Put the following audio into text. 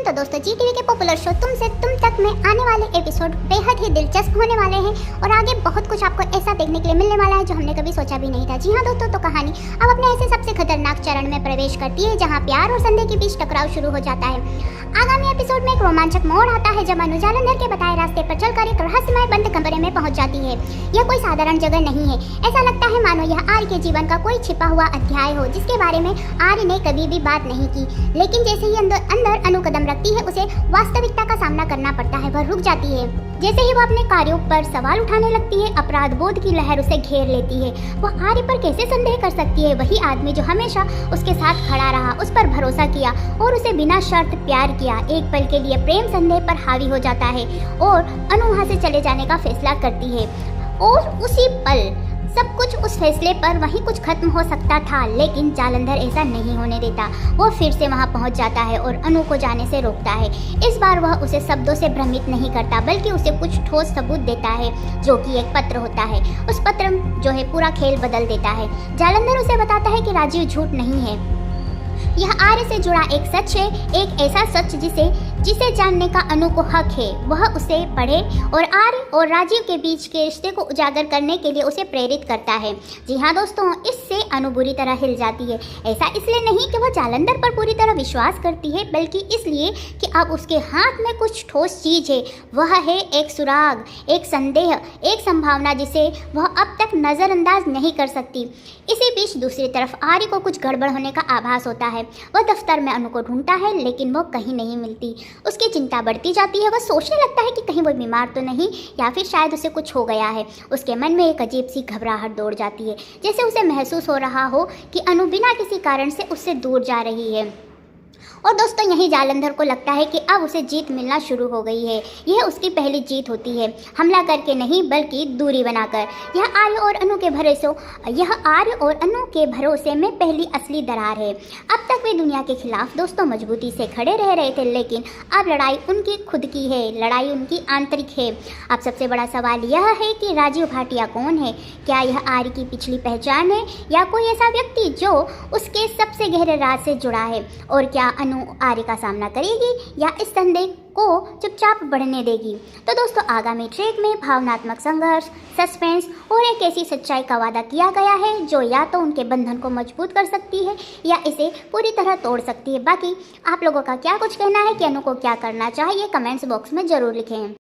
तो दोस्तों जी टीवी के पॉपुलर शो तुम से तुम तक में आने वाले एपिसोड बेहद ही दिलचस्प होने वाले हैं और आगे बहुत कुछ आपको ऐसा देखने के लिए मिलने वाला है जो हमने कभी सोचा भी नहीं था। जी हाँ दोस्तों, तो कहानी अब अपने ऐसे सबसे खतरनाक चरण में प्रवेश करती है जहाँ प्यार और संदेह के बीच टकराव शुरू हो जाता है। आगामी एपिसोड में एक रोमांचक मोड़ आता है जब अनु जालंधर के बताए रास्ते पर चलकर एक रहस्यमय बंद कमरे में पहुंच जाती है। यह कोई साधारण जगह नहीं है, ऐसा लगता है मानो यह आर्य के जीवन का कोई छिपा हुआ अध्याय हो जिसके बारे में आर्य ने कभी भी बात नहीं की। लेकिन जैसे ही अंदर अनु कदम रखती है उसे वास्तविकता का सामना करना पड़ता है। वह रुक जाती है। जैसे ही वह अपने कार्यों पर सवाल उठाने लगती है अपराध बोध की लहर उसे घेर लेती है। वह आर्य पर कैसे संदेह कर सकती है? वही आदमी जो हमेशा उसके साथ खड़ा रहा, उस पर भरोसा किया और उसे बिना शर्त प्यार किया। एक पल के लिए प्रेम संदेह पर हावी हो जाता है और अनु वहाँ से चले जाने का फैसला करती है। और उसी पल सब कुछ उस फैसले पर वहीं कुछ खत्म हो सकता था, लेकिन जालंधर ऐसा नहीं होने देता। वो फिर से वहां पहुंच जाता है और अनु को जाने से रोकता है। इस बार वह उसे शब्दों से भ्रमित नहीं करता बल्कि उसे कुछ ठोस सबूत देता है जो कि एक पत्र होता है। उस पत्र जो है पूरा खेल बदल देता है। जालंधर उसे बताता है कि राजीव झूठ नहीं है, यह आर्य से जुड़ा एक सच है, एक ऐसा सच जिसे जानने का अनु को हक है। वह उसे पढ़े और आर्य और राजीव के बीच के रिश्ते को उजागर करने के लिए उसे प्रेरित करता है। जी हाँ दोस्तों, इससे अनु बुरी तरह हिल जाती है। ऐसा इसलिए नहीं कि वह जालंधर पर पूरी तरह विश्वास करती है, बल्कि इसलिए कि अब उसके हाथ में कुछ ठोस चीज है। वह है एक सुराग, एक संदेह, एक संभावना जिसे वह अब तक नज़रअंदाज नहीं कर सकती। इसी बीच दूसरी तरफ आर्य को कुछ गड़बड़ होने का आभास होता है। वह दफ्तर में अनु को ढूंढता है लेकिन वो कहीं नहीं मिलती। उसकी चिंता बढ़ती जाती है। वह सोचने लगता है कि कहीं वो बीमार तो नहीं या फिर शायद उसे कुछ हो गया है। उसके मन में एक अजीब सी घबराहट दौड़ जाती है, जैसे उसे महसूस हो रहा हो कि अनु बिना किसी कारण से उससे दूर जा रही है। और दोस्तों यही जालंधर को लगता है कि अब उसे जीत मिलना शुरू हो गई है। यह उसकी पहली जीत होती है, हमला करके नहीं बल्कि दूरी बनाकर। यह आर्य और अनु के भरोसे में पहली असली दरार है। अब तक वे दुनिया के खिलाफ दोस्तों मजबूती से खड़े रह रहे थे, लेकिन अब लड़ाई उनकी खुद की है, लड़ाई उनकी आंतरिक है। अब सबसे बड़ा सवाल यह है कि राजीव भाटिया कौन है? क्या यह आर्य की पिछली पहचान है या कोई ऐसा व्यक्ति जो उसके सबसे गहरे राज से जुड़ा है? और क्या अनु आर्य का सामना करेगी या इस संदेह को चुपचाप बढ़ने देगी? तो दोस्तों आगामी ट्रैक में भावनात्मक संघर्ष, सस्पेंस और एक ऐसी सच्चाई का वादा किया गया है जो या तो उनके बंधन को मजबूत कर सकती है या इसे पूरी तरह तोड़ सकती है। बाकी आप लोगों का क्या कुछ कहना है कि अनु को क्या करना चाहिए? कमेंट्स बॉक्स में जरूर लिखें।